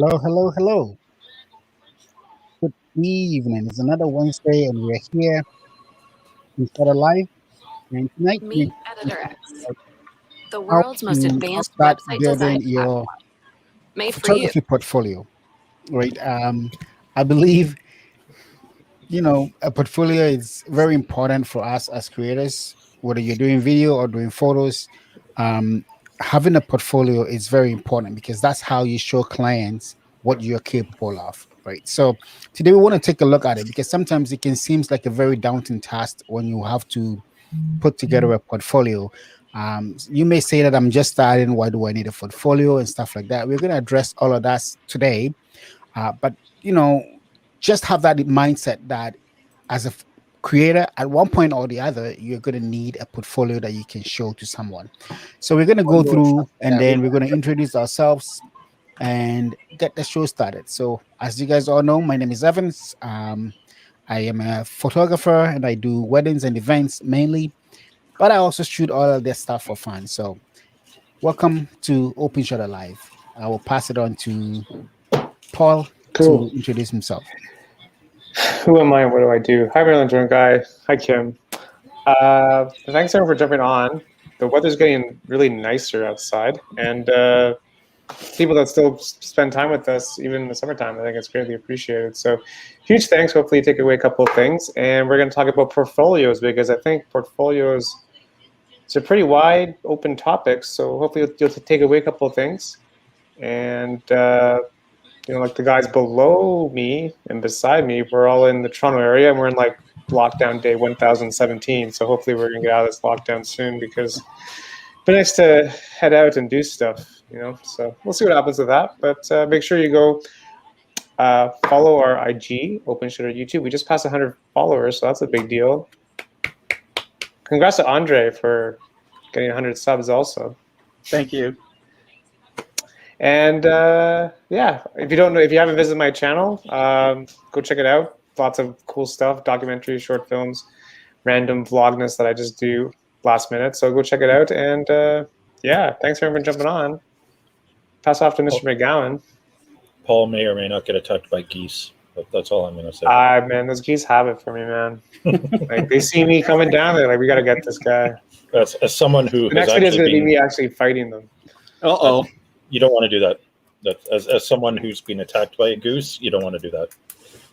Hello, hello, hello. Good evening. It's another Wednesday, and we're here inside a live. And tonight we're Meet Editor X, the how world's most to advanced start website design building your platform, made for you. photography portfolio, right? I believe a portfolio is very important for us as creators, whether you're doing video or doing photos. Um, Having a portfolio is very important because that's how you show clients what you're capable of, right? So today we want to take a look at it because sometimes it can seem like a very daunting task when you have to put together a portfolio. You may say that I'm just starting. Why do I need a portfolio and stuff like that? We're going to address all of that today. But you know, just have that mindset that as a creator, at one point or the other, you're going to need a portfolio that you can show to someone. So we're going to go through, and then we're going to introduce ourselves and get the show started. So as you guys all know, my name is Evans. I am a photographer and I do weddings and events mainly, but I also shoot all of this stuff for fun. So welcome to Open Shutter Live. I will pass it on to Paul to Cool. introduce himself. Who am I and what do I do? Hi, Maryland Drone Guy. Hi, Kim. Thanks, everyone, for jumping on. The weather's getting really nicer outside, and people that still spend time with us, even in the summertime, I think it's greatly appreciated. So, huge thanks. Hopefully, you take away a couple of things, and we're going to talk about portfolios because I think portfolios it's a pretty wide, open topic. So, hopefully, you'll take away a couple of things, and like the guys below me and beside me, we're all in the Toronto area, and we're in like lockdown day 1017. So hopefully we're gonna get out of this lockdown soon because it'd be nice to head out and do stuff, So we'll see what happens with that. But make sure you go follow our IG, Open Shutter YouTube. We just passed 100 followers, so that's a big deal. Congrats to Andre for getting 100 subs also. Thank you. And yeah, if you haven't visited my channel, go check it out. Lots of cool stuff, documentaries, short films, random vlogness that I just do last minute. So go check it out. And yeah, thanks for everyone jumping on. Pass off to Mr. McGowan. Paul may or may not get attacked by geese, but that's all I'm going to say. Man, those geese have it for me, man. Like they see me coming down, they're like, we got to get this guy. As someone who The next video is going to be me actually fighting them. Uh-oh. You don't want to do that. As someone who's been attacked by a goose, you don't want to do that.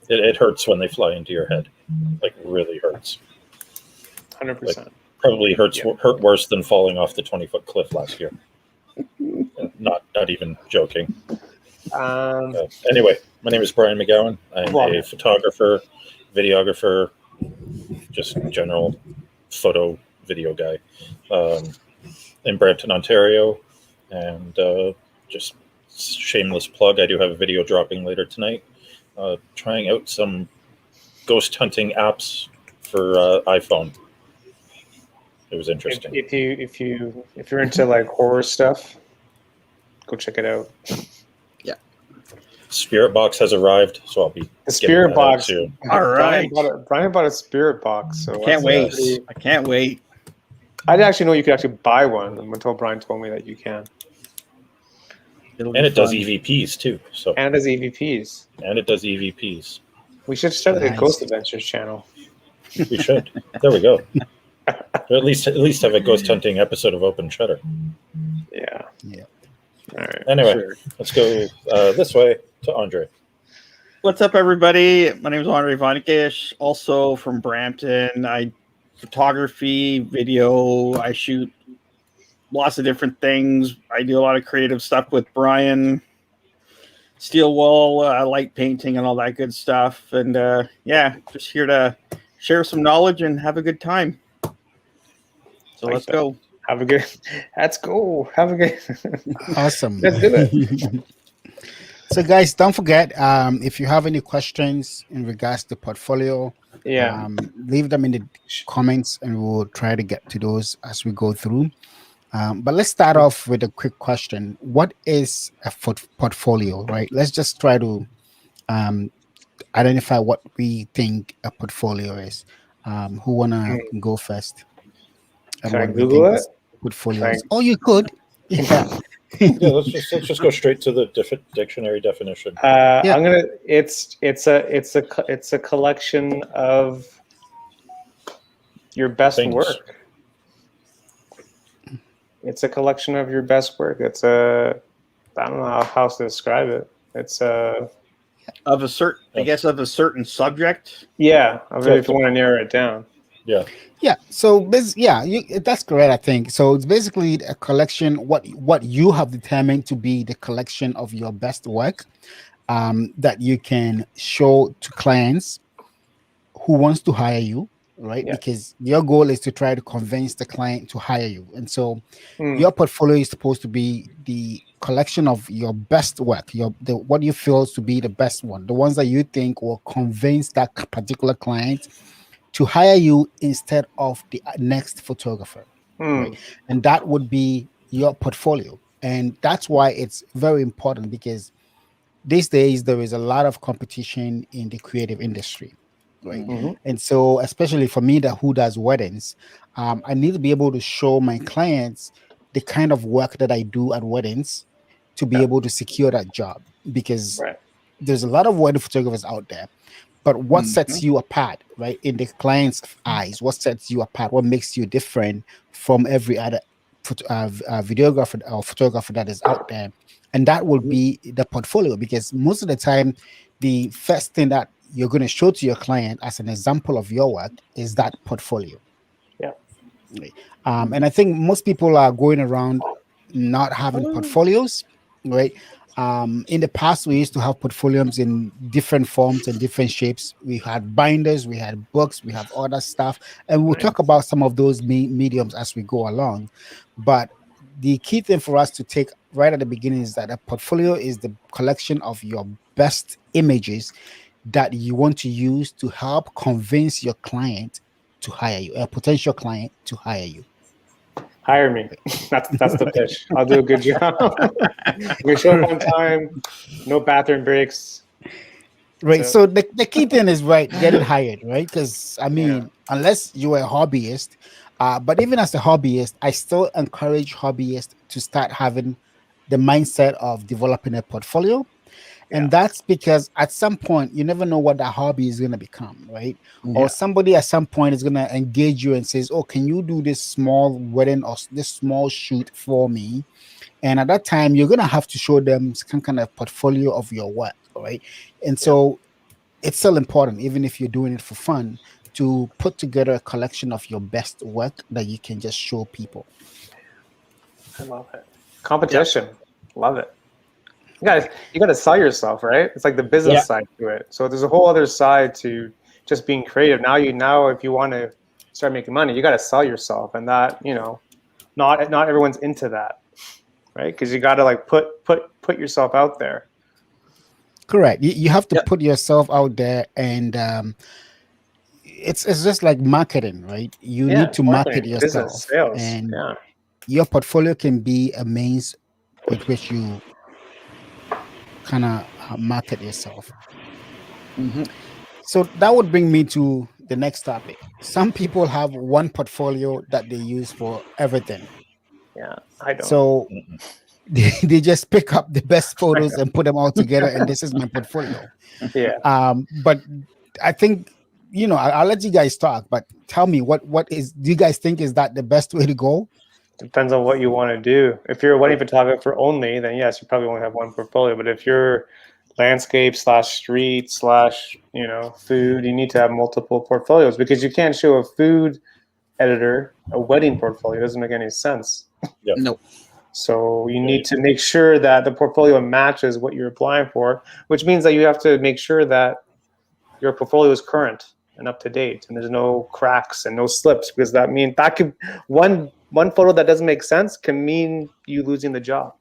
It hurts when they fly into your head. Like, really hurts. 100%. Like, probably hurt worse than falling off the 20-foot cliff last year. Not even joking. Anyway, my name is Bryan McGowan. I'm a photographer, videographer, just general photo video guy in Brampton, Ontario. And just shameless plug, I do have a video dropping later tonight. Trying out some ghost hunting apps for iPhone. It was interesting. If you're into like horror stuff, go check it out. Yeah. Spirit Box has arrived, so I'll be the Spirit Box soon. All right. Brian bought a Spirit Box, so I can't wait. I didn't actually know you could actually buy one until Brian told me that you can. And it does EVPs too. And it does EVPs. And it does EVPs. We should start a Ghost Adventures channel. We should. There we go. Or at least have a ghost hunting episode of Open Shutter. Yeah. All right. Anyway, Let's go this way to Andre. What's up, everybody? My name is Andre Vonnekish, also from Brampton. I photography, video. I shoot lots of different things. I do a lot of creative stuff with Bryan, steel wool, light painting, and all that good stuff. And yeah, just here to share some knowledge and have a good time. So let's go. Let's go. Have a good. Awesome. Let's do it. So, guys, don't forget if you have any questions in regards to portfolio, leave them in the comments, and we'll try to get to those as we go through. But let's start off with a quick question. What is a portfolio, right? Let's just try to identify what we think a portfolio is. Who want to go first? Can I Google it? Portfolios. Oh, you could. Yeah. Yeah, let's just go straight to the dictionary definition. I'm gonna. It's a collection of your best Things. work. It's a collection of your best work. It's a. I don't know how else to describe it. It's a. Of a certain, I guess, of a certain subject. Yeah, if you want to narrow it down. Yeah. Yeah. So that's correct. I think so. It's basically a collection. What you have determined to be the collection of your best work, that you can show to clients who wants to hire you, right? Yeah. Because your goal is to try to convince the client to hire you, and so Mm. your portfolio is supposed to be the collection of your best work, what you feel to be the best one, the ones that you think will convince that particular client to hire you instead of the next photographer, right? And that would be your portfolio. And that's why it's very important, because these days there is a lot of competition in the creative industry, right? And so, especially for me, who does weddings, I need to be able to show my clients the kind of work that I do at weddings to be able to secure that job, because Right. there's a lot of wedding photographers out there. But what sets you apart, right, in the client's eyes? What sets you apart? What makes you different from every other videographer or photographer that is out there? And that will be the portfolio, because most of the time, the first thing that you're going to show to your client as an example of your work is that portfolio. Yeah. And I think most people are going around not having portfolios, right? In the past, we used to have portfolios in different forms and different shapes. We had binders, we had books, we have other stuff, and we'll talk about some of those mediums as we go along. But the key thing for us to take right at the beginning is that a portfolio is the collection of your best images that you want to use to help convince your client to hire you, a potential client to hire you. Hire me. That's the pitch. I'll do a good job. We show up on time. No bathroom breaks. Right. So the key thing is getting hired, right? Because I mean, unless you're a hobbyist, but even as a hobbyist, I still encourage hobbyists to start having the mindset of developing a portfolio. And that's because at some point, you never know what that hobby is going to become, right? Or somebody at some point is going to engage you and says, oh, can you do this small wedding or this small shoot for me? And at that time, you're going to have to show them some kind of portfolio of your work, right? And so it's still important, even if you're doing it for fun, to put together a collection of your best work that you can just show people. I love it. Competition. Love it. You got to sell yourself, right? It's like the business side to it. So there's a whole other side to just being creative. Now if you want to start making money, you got to sell yourself, and that, not everyone's into that, right? Because you got to like put yourself out there. Correct. You have to put yourself out there, and it's just like marketing, right? You need to market yourself, business, sales, and your portfolio can be a means with which you kind of market yourself. So that would bring me to the next topic. Some people have one portfolio that they use for everything. Yeah, I don't. So they just pick up the best photos and put them all together, and this is my portfolio. Yeah. But I think, I'll let you guys talk, but tell me do you guys think is that the best way to go? Depends on what you want to do. If you're a wedding photographer only, then yes, you probably only have one portfolio. But if you're landscape / street / food, you need to have multiple portfolios, because you can't show a food editor a wedding portfolio. It doesn't make any sense. Nope. So you need to make sure that the portfolio matches what you're applying for, which means that you have to make sure that your portfolio is current and up to date, and there's no cracks and no slips, because that could one photo that doesn't make sense can mean you losing the job.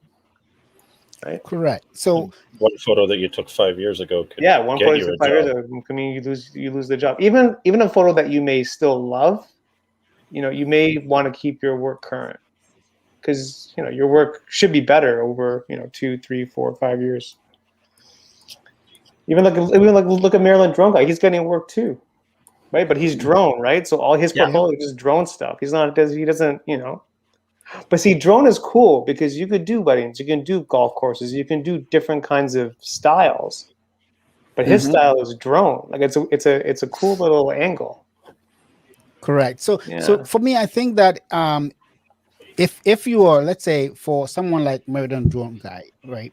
Right? Correct. So one photo that you took 5 years ago could one get photo you you a took 5 years ago can mean you lose the job. Even a photo that you may still love, you may want to keep your work current, because your work should be better over 2, 3, 4, 5 years. Even look at Marilyn Drone Guy. He's getting work too, right? But he's drone, right? So all his portfolio is just drone stuff. He doesn't. But see, drone is cool because you could do weddings, you can do golf courses, you can do different kinds of styles. But his style is drone. Like it's a cool little angle. Correct. So Yeah. for me, I think that if you are, let's say, for someone like Meridian Drone Guy, right?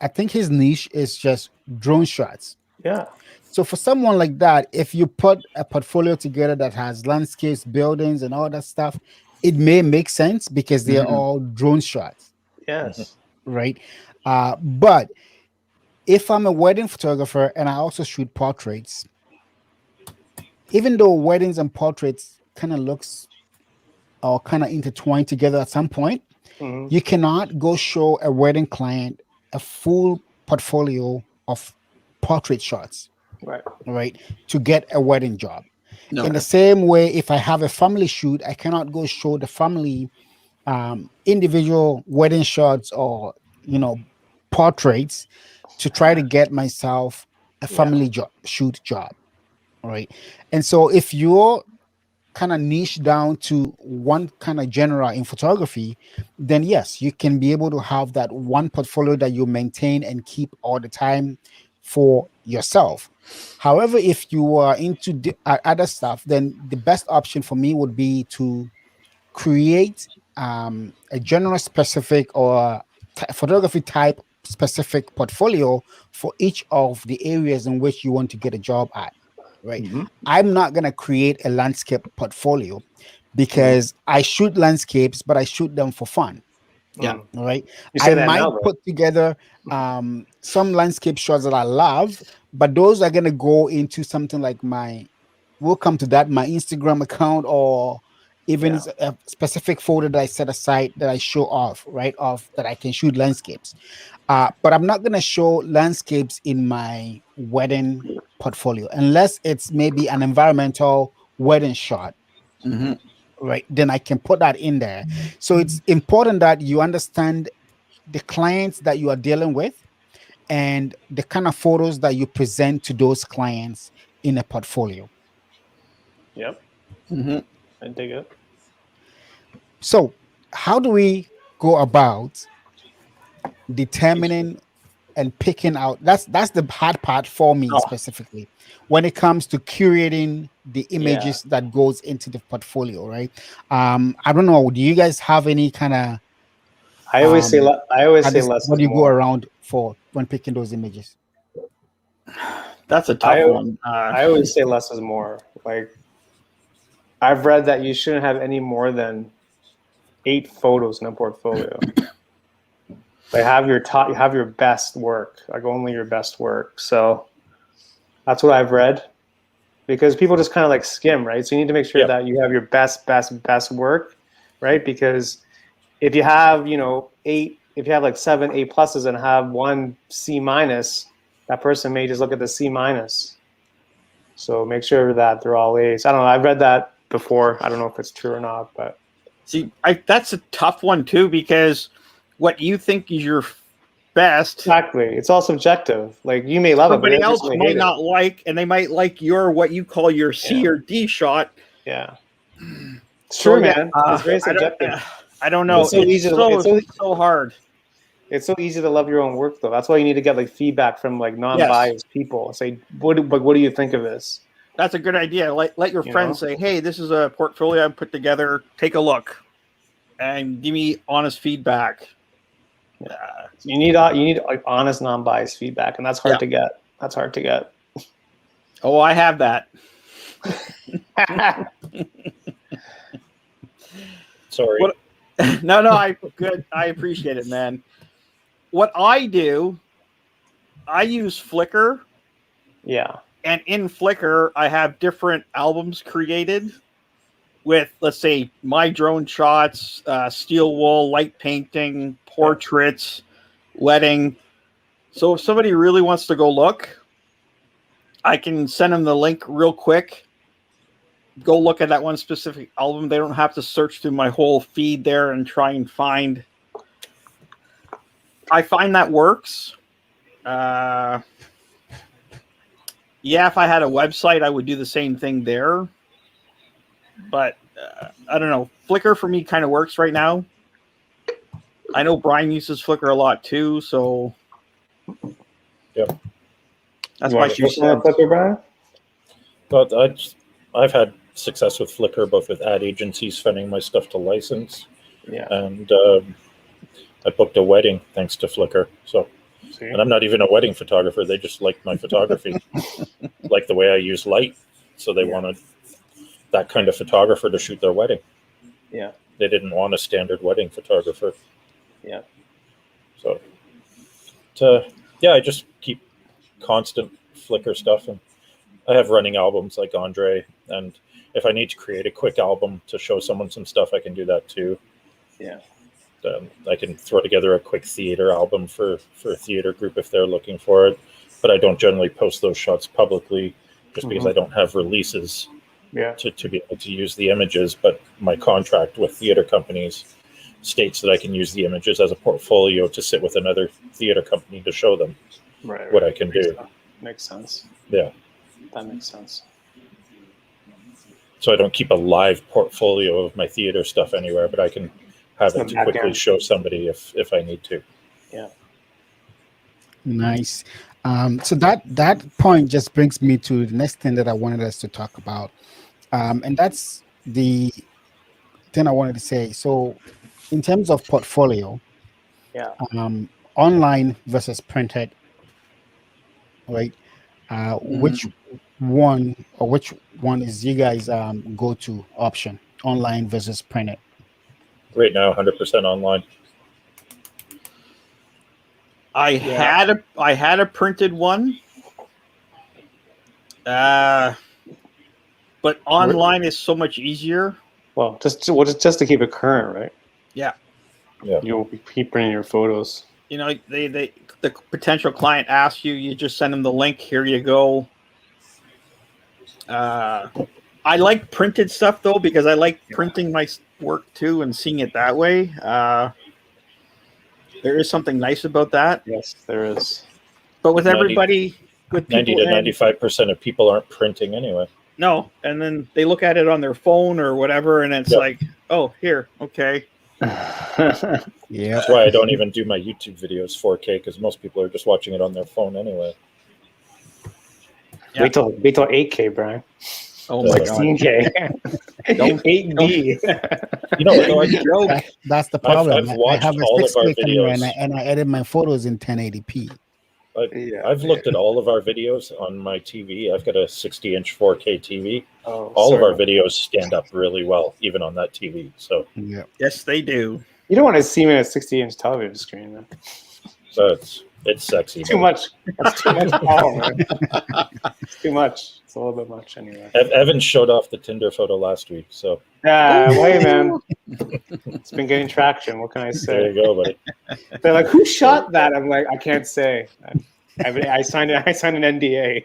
I think his niche is just drone shots. Yeah. So for someone like that, if you put a portfolio together that has landscapes, buildings, and all that stuff, it may make sense because they're all drone shots, Yes. right? But if I'm a wedding photographer and I also shoot portraits, even though weddings and portraits kind of looks or kind of intertwined together at some point, Mhm. you cannot go show a wedding client a full portfolio of portrait shots, Right. right, to get a wedding job. No. In the same way, if I have a family shoot, I cannot go show the family individual wedding shots or portraits to try to get myself a family shoot job, right? And so if you're kind of niche down to one kind of genre in photography, then yes, you can be able to have that one portfolio that you maintain and keep all the time for yourself. However, if you are into other stuff, then the best option for me would be to create a genre specific or photography type specific portfolio for each of the areas in which you want to get a job at, right? I'm not going to create a landscape portfolio because I shoot landscapes, but I shoot them for fun. Yeah. Right. You say I that might now, though. put together some landscape shots that I love, but those are going to go into something like we'll come to that, my Instagram account, or even a specific folder that I set aside that I show off, right? Off that I can shoot landscapes. But I'm not going to show landscapes in my wedding portfolio unless it's maybe an environmental wedding shot, right? Then I can put that in there. So it's important that you understand the clients that you are dealing with and the kind of photos that you present to those clients in a portfolio. Yep. I dig it. So how do we go about determining and picking out? That's the hard part for me specifically when it comes to curating the images that goes into the portfolio, right? I don't know, do you guys have any kind of I always say less what is do you go more. around for when picking those images? That's a tough one. I always say less is more. Like, I've read that you shouldn't have any more than 8 photos in a portfolio. Like, have your best work, like only your best work. So that's what I've read, because people just kind of like skim, right? So you need to make sure that you have your best work, right? Because if you have, 8, if you have like 7 A pluses and have 1 C minus, that person may just look at the C minus. So make sure that they're all A's. I don't know. I've read that before. I don't know if it's true or not, but see, that's a tough one too, because what you think is your best, exactly, it's all subjective. Like, you may love somebody it, but else might not like, and they might like your what you call your C or D shot. Yeah, it's true, man. It's very I subjective. I don't know. It's so hard. It's so easy to love your own work, though. That's why you need to get like feedback from like non-biased people. Say, what do you think of this? That's a good idea. Let your friends say, hey, this is a portfolio I put together. Take a look and give me honest feedback. You need like honest, non-biased feedback, and that's hard to get. That's hard to get. Oh, I have that. Sorry. No, good. I appreciate it, man. What I do, I use Flickr. Yeah. And in Flickr, I have different albums created with, let's say, my drone shots, steel wool, light painting, portraits, wedding. So if somebody really wants to go look, I can send them the link real quick. Go look at that one specific album. They don't have to search through my whole feed there and try and find. I find that works. Yeah, if I had a website, I would do the same thing there. But I don't know. Flickr for me kind of works right now. I know Bryan uses Flickr a lot too, so Yep. that's You my want to 2 push on cents. Flickr, Brian? But I've had success with Flickr, both with ad agencies sending my stuff to license, Yeah. and I booked a wedding thanks to Flickr. So, See? and I'm not even a wedding photographer. They just like my photography, like the way I use light. So they wanted that kind of photographer to shoot their wedding. Yeah. They didn't want a standard wedding photographer. Yeah. So, I just keep constant Flickr stuff, and I have running albums like Andre. And if I need to create a quick album to show someone some stuff, I can do that too. Yeah. I can throw together a quick theater album for a theater group if they're looking for it. But I don't generally post those shots publicly just because I don't have releases to be able to use the images. But my contract with theater companies states that I can use the images as a portfolio to sit with another theater company to show them what I can do. Makes sense. Yeah. That makes sense. So I don't keep a live portfolio of my theater stuff anywhere, but I can have it to quickly show somebody if I need to. Yeah. Nice. So that point just brings me to the next thing that I wanted us to talk about, and that's the thing I wanted to say. So, in terms of portfolio, online versus printed, right? Which one is you guys go-to option, online versus printed? Right now, 100% online. I had a printed one, but online is so much easier. Well, just to keep it current, right? Yeah. You'll keep printing your photos. You know, the potential client asks you, you just send them the link. Here you go. I like printed stuff though because I like printing my work too and seeing it that way. There is something nice about that. Yes, there is. But with everybody, with 90 to 95% of people aren't printing anyway. No, and then they look at it on their phone or whatever, and it's like, oh, here, okay. Yeah. That's why I don't even do my YouTube videos 4K because most people are just watching it on their phone anyway. Wait till 8K, Brian. Oh my 16K. Don't 8D. You know, that's the problem. I've watched I have a all of our 6K camera videos, and I edit my photos in 1080p. I've looked at all of our videos on my TV. I've got a 60-inch 4K TV. Oh, all of our videos stand up really well, even on that TV. So yes, they do. You don't want to see me on a 60-inch television screen, man. So it's sexy. Too much. That's too much power, man. It's too much. It's a little bit much anyway. Evan showed off the Tinder photo last week, so. Hey, man. It's been getting traction. What can I say? There you go, buddy. They're like, "Who shot that?" I'm like, "I can't say. I signed an NDA."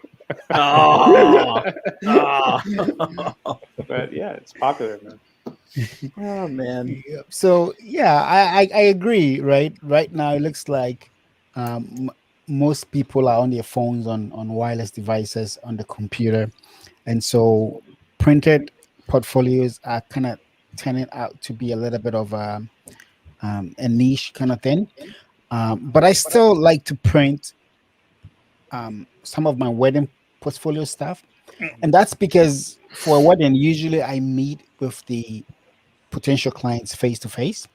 But yeah, it's popular, man. Oh man. So I agree. Right now, it looks like most people are on their phones, on wireless devices, on the computer, and so printed portfolios are kind of turning out to be a little bit of a niche kind of thing. But I still like to print some of my wedding portfolio stuff, and that's because for a wedding, usually I meet with the potential clients face to face.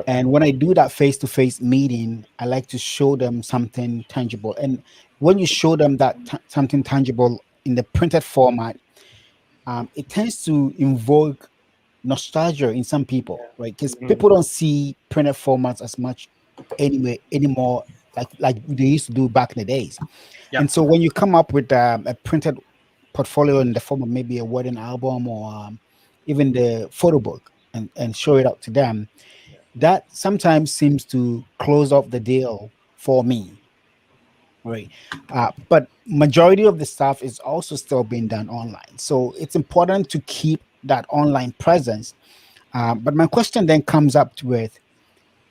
And when I do that face-to-face meeting, I like to show them something tangible. And when you show them that something tangible in the printed format, it tends to invoke nostalgia in some people, right? Because people don't see printed formats as much anymore, like they used to do back in the days. And so when you come up with a printed portfolio in the form of maybe a wedding album or even the photo book and show it out to them, that sometimes seems to close off the deal for me, right? But majority of the stuff is also still being done online, so it's important to keep that online presence. But my question then comes up with,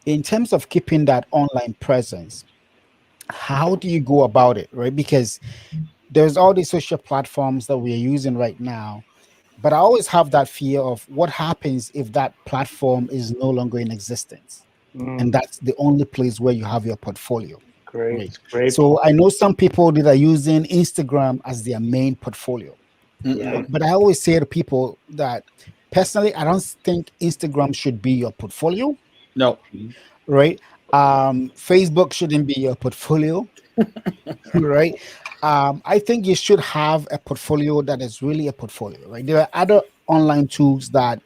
in terms of keeping that online presence, how do you go about it, right? Because there's all these social platforms that we are using right now, But I always have that fear of what happens if that platform is no longer in existence, and that's the only place where you have your portfolio. Great. So I know some people that are using Instagram as their main portfolio. Yeah. But I always say to people that personally, I don't think Instagram should be your portfolio. No. Right? Facebook shouldn't be your portfolio. Right? I think you should have a portfolio that is really a portfolio. Right? There are other online tools that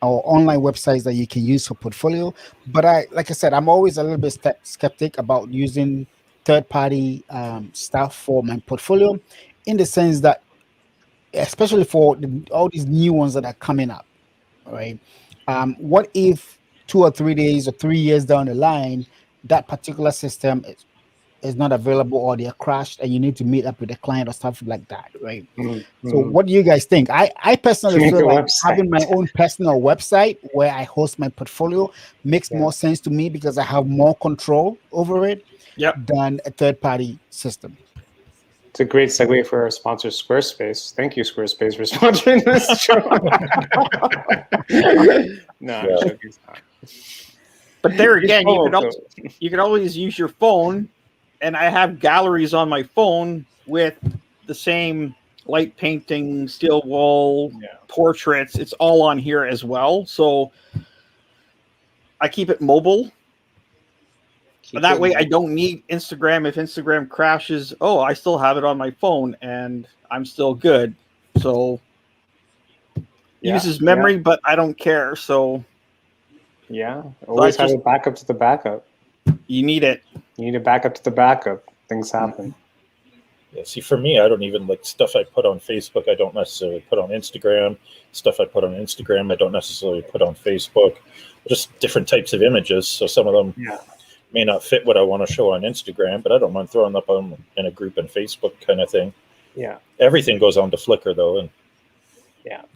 or online websites that you can use for portfolio. But like I said, I'm always a little bit skeptic about using third-party stuff for my portfolio, in the sense that, especially for all these new ones that are coming up, right? What if 2 or 3 days or 3 years down the line, that particular system is not available or they're crashed and you need to meet up with a client or stuff like that, right? So what do you guys think? I personally Make feel a like website. having my own personal website where I host my portfolio makes more sense to me, because I have more control over it than a third-party system. It's a great segue for our sponsor, Squarespace. Thank you, Squarespace, for sponsoring this show. No, I'm joking. But there again, you could always use your phone, and I have galleries on my phone with the same light painting, steel wall, portraits. It's all on here as well. So I keep it mobile. But that way I don't need Instagram. If Instagram crashes, I still have it on my phone and I'm still good. So uses memory, but I don't care. So always have a backup to the backup. You need it. You need a backup to the backup. Things happen. Yeah, see, for me, I don't even like stuff I put on Facebook. I don't necessarily put on Instagram. Stuff I put on Instagram, I don't necessarily put on Facebook. Just different types of images. So some of them may not fit what I want to show on Instagram, but I don't mind throwing up on in a group in Facebook kind of thing. Yeah. Everything goes on to Flickr though, and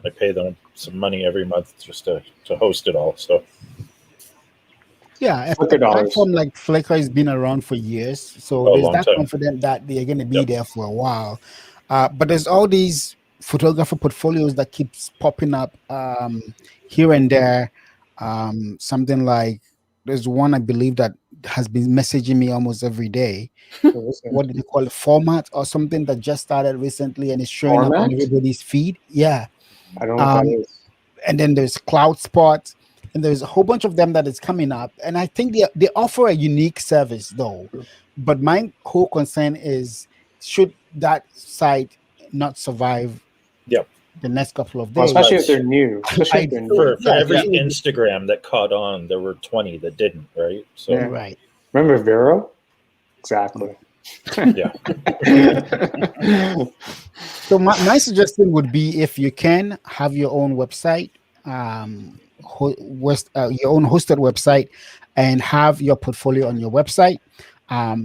I pay them some money every month just to host it all. So a platform like Flickr has been around for years, so there's that confident that they're going to be there for a while. But there's all these photographer portfolios that keeps popping up here and there. Something like there's one I believe that has been messaging me almost every day. What do they call it? Format or something that just started recently and is showing up on everybody's feed. Yeah. I don't know what that is. And then there's Cloud Spot, and there's a whole bunch of them that is coming up. And I think they offer a unique service though. But my whole concern is, should that site not survive the next couple of days? Well, especially if they're new. For every Instagram that caught on, there were 20 that didn't, right? So Remember Vero? Exactly. So my suggestion would be, if you can, have your own website, your own hosted website, and have your portfolio on your website.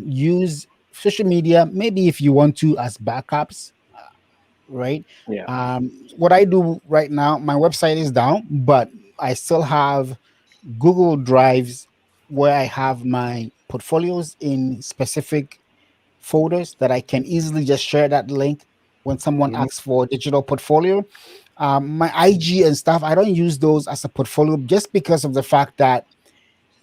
Use social media, maybe if you want to, as backups. Right. What I do right now, my website is down, but I still have Google Drives where I have my portfolios in specific folders that I can easily just share that link when someone asks for a digital portfolio. My IG and stuff, I don't use those as a portfolio just because of the fact that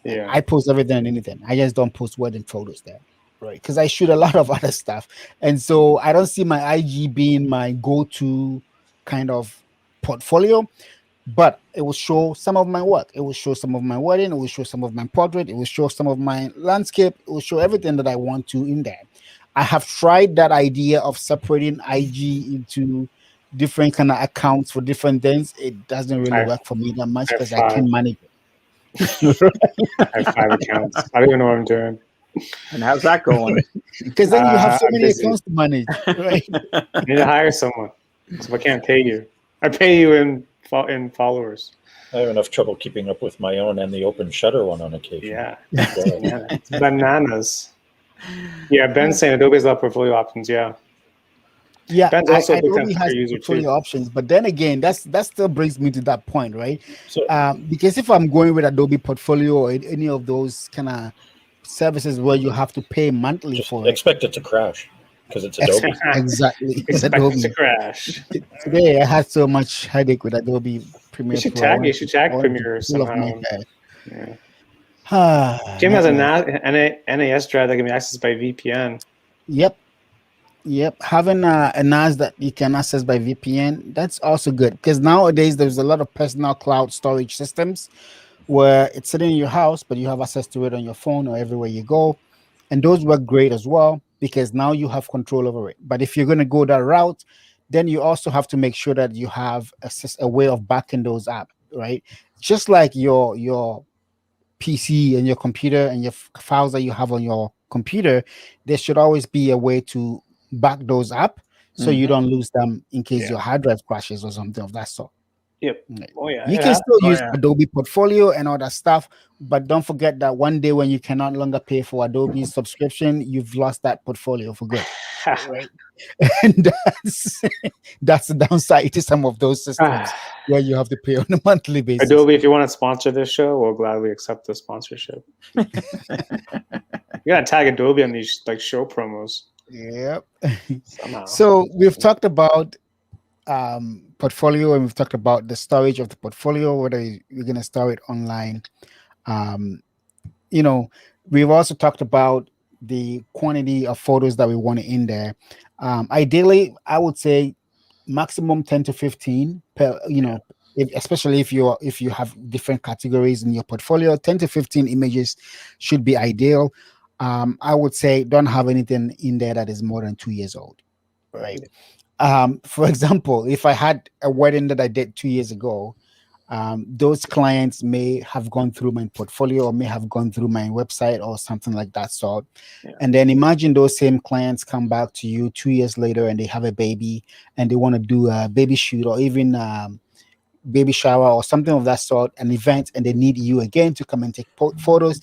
I post everything and anything. I just don't post wedding photos there. Right, because I shoot a lot of other stuff, and so I don't see my IG being my go-to kind of portfolio. But it will show some of my work. It will show some of my wedding. It will show some of my portrait. It will show some of my landscape. It will show everything that I want to in there. I have tried that idea of separating IG into different kind of accounts for different things. It doesn't really work for me that much because I can't manage it. I have 5 accounts. I don't even know what I'm doing. And how's that going? Because then you have so many accounts to manage, right? I need to hire someone. So I can't pay you. I pay you in followers. I have enough trouble keeping up with my own and the open shutter one on occasion. It's bananas. Yeah, Ben's saying Adobe's a lot of portfolio options. Ben's also Adobe has portfolio options, but then again, that still brings me to that point, right? So, because if I'm going with Adobe Portfolio or any of those kind of services where you have to pay monthly for it, expect it to crash. because it's Adobe. Exactly. It's Expect it Adobe. to crash. Today I had so much headache with Adobe Premiere You should Pro. tag Premiere full of my somehow. head. Yeah. Ah, Jim has a nightmare. NAS drive that can be accessed by VPN. Yep. Yep. Having a NAS that you can access by VPN, that's also good because nowadays there's a lot of personal cloud storage systems where it's sitting in your house, but you have access to it on your phone or everywhere you go. And those work great as well because now you have control over it. But if you're going to go that route, then you also have to make sure that you have a way of backing those up, right? Just like your PC and your computer and your files that you have on your computer, there should always be a way to back those up so you don't lose them in case your hard drive crashes or something of that sort. Yep. Right. Oh yeah. You can still use Adobe Portfolio and all that stuff, but don't forget that one day when you can no longer pay for Adobe subscription, you've lost that portfolio for good. Right. And that's the downside to some of those systems where you have to pay on a monthly basis. Adobe, if you want to sponsor this show, we'll gladly accept the sponsorship. You gotta tag Adobe on these like show promos. Yep. Somehow. So we've talked about portfolio and we've talked about the storage of the portfolio, whether you're going to store it online. We've also talked about the quantity of photos that we want in there. Ideally, I would say maximum 10 to 15 per, especially if you have different categories in your portfolio. 10 to 15 images should be ideal. I would say don't have anything in there that is more than 2 years old, right? For example, if I had a wedding that I did 2 years ago, those clients may have gone through my portfolio or may have gone through my website or something like that. So, and then imagine those same clients come back to you 2 years later and they have a baby and they want to do a baby shoot or even baby shower or something of that sort, an event, and they need you again to come and take photos.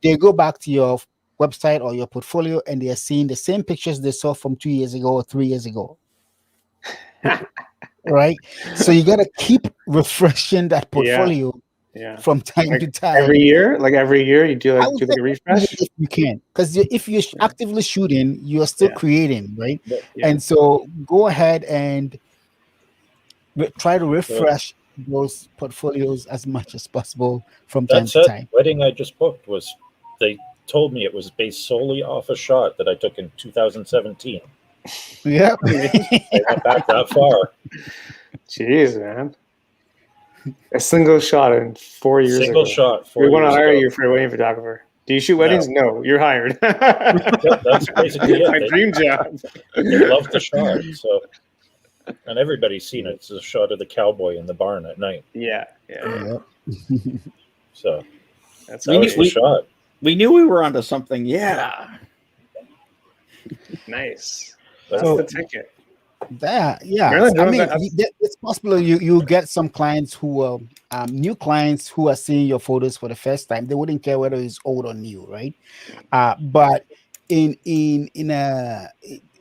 They go back to your website or your portfolio and they are seeing the same pictures they saw from 2 years ago or 3 years ago. Right, so you got to keep refreshing that portfolio from time to time. Every year you do like a refresh if you can, because if you're actively shooting, you are still creating, right? And so go ahead and try to refresh those portfolios as much as possible from time to time. Wedding I just booked they told me it was based solely off a shot that I took in 2017. Yep. They went back that far. Jeez, man. A single shot in 4 years Single ago. shot. We want to hire you for a wedding photographer. Do you shoot weddings? No, you're hired. That's basically it. My dream job. They love the shot. So, and everybody's seen it. It's a shot of the cowboy in the barn at night. Yeah. So that's the shot. We knew we were onto something. Yeah. Nice. That's the ticket. It's possible you get some clients who are new clients who are seeing your photos for the first time. They wouldn't care whether it's old or new, right? But in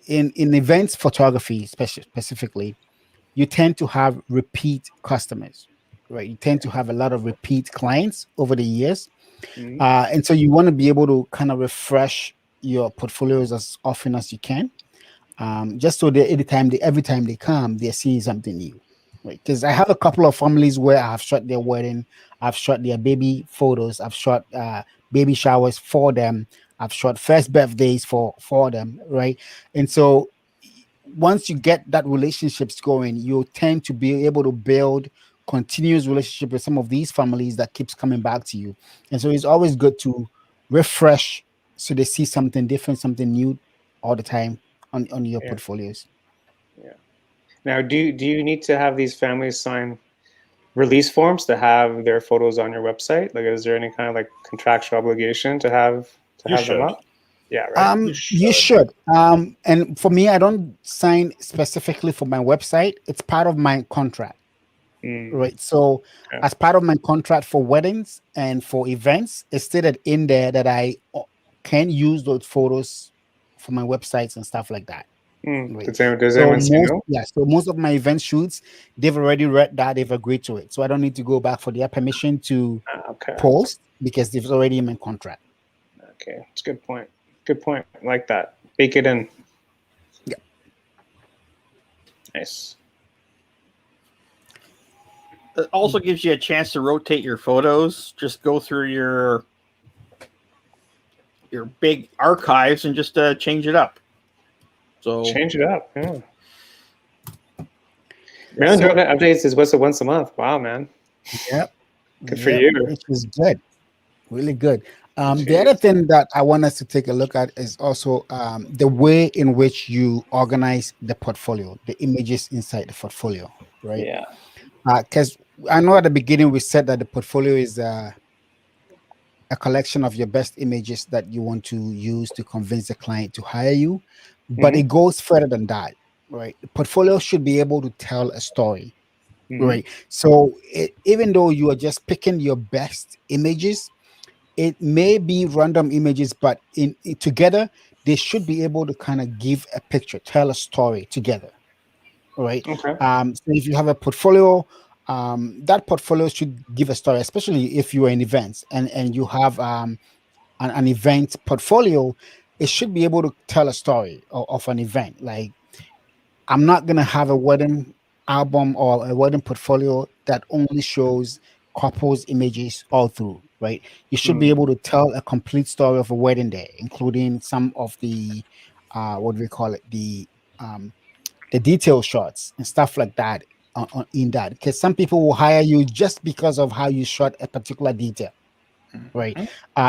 events photography, specifically, you tend to have repeat customers, right? You tend to have a lot of repeat clients over the years, and so you want to be able to kind of refresh your portfolios as often as you can. Just so that every time they come, they're seeing something new, right? Because I have a couple of families where I have shot their wedding, I've shot their baby photos, I've shot baby showers for them, I've shot first birthdays for them, right? And so once you get that relationships going, you tend to be able to build continuous relationship with some of these families that keeps coming back to you. And so it's always good to refresh so they see something different, something new all the time on your portfolios. Now, do you need to have these families sign release forms to have their photos on your website? Like, is there any kind of like contractual obligation to have them up? Yeah, right. You should. And for me, I don't sign specifically for my website. It's part of my contract. Right. So as part of my contract for weddings and for events, it's stated in there that I can use those photos for my websites and stuff like that. Right. Does anyone say no? Yeah. So most of my event shoots, they've already read that, they've agreed to it. So I don't need to go back for their permission to post because they've already in my contract. Okay, it's a good point. Good point. I like that. Bake it in. Nice. It also gives you a chance to rotate your photos. Just go through your big archives and just change it up. So Change it up. Yeah. Maryland Drone updates is once a month. Wow, man. Yep. Good for you. Which is good. Really good. The other thing that I want us to take a look at is also the way in which you organize the portfolio, the images inside the portfolio, right? Yeah. Because I know at the beginning we said that the portfolio is a collection of your best images that you want to use to convince the client to hire you, but it goes further than that, right? The portfolio should be able to tell a story, right? So even though you are just picking your best images, it may be random images, but together they should be able to kind of give a picture, tell a story together, right? Okay. So if you have a portfolio, that portfolio should give a story, especially if you are in events and you have an event portfolio. It should be able to tell a story of an event. Like, I'm not gonna have a wedding album or a wedding portfolio that only shows couples images all through, right? You should be able to tell a complete story of a wedding day, including some of the what do we call it, the detail shots and stuff like that in that, because some people will hire you just because of how you shot a particular detail, right?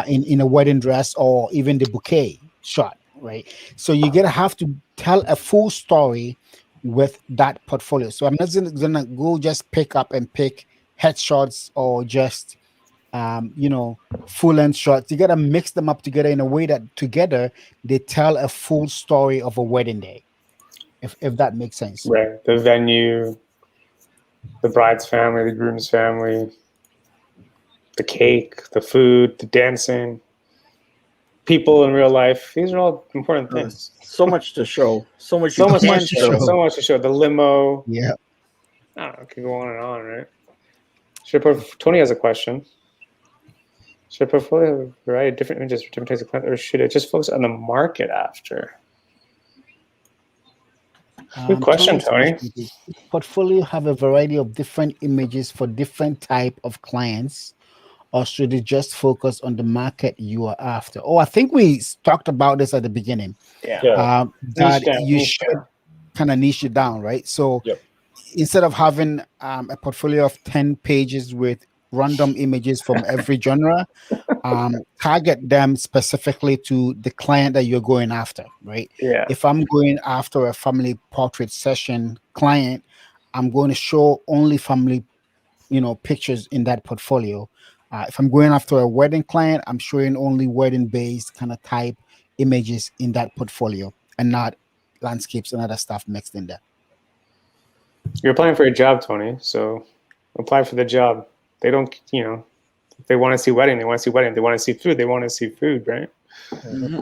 In a wedding dress or even the bouquet shot, right? So you gotta have to tell a full story with that portfolio. So I'm not gonna go just pick up and pick headshots or just full length shots. You gotta mix them up together in a way that together they tell a full story of a wedding day. If that makes sense. Right. The venue, the bride's family, the groom's family, the cake, the food, the dancing, people in real life. These are all important things. so much to show. So much So much to to show. So much to show. The limo. Yeah. I could go on and on, right? Tony has a question. Should a portfolio have a variety of different images for different types of clients, or should it just focus on the market after? Good question, Tony. Portfolio have a variety of different images for different type of clients, or should it just focus on the market you are after? Oh, I think we talked about this at the beginning. Yeah. That you should kind of niche it down, right? So instead of having a portfolio of 10 pages with random images from every genre, target them specifically to the client that you're going after, right? Yeah. If I'm going after a family portrait session client, I'm going to show only family, pictures in that portfolio. If I'm going after a wedding client, I'm showing only wedding based kind of type images in that portfolio and not landscapes and other stuff mixed in there. You're applying for a job, Tony, so apply for the job. They don't, if they want to see wedding, they want to see wedding. They want to see food, they want to see food, right? Mm-hmm.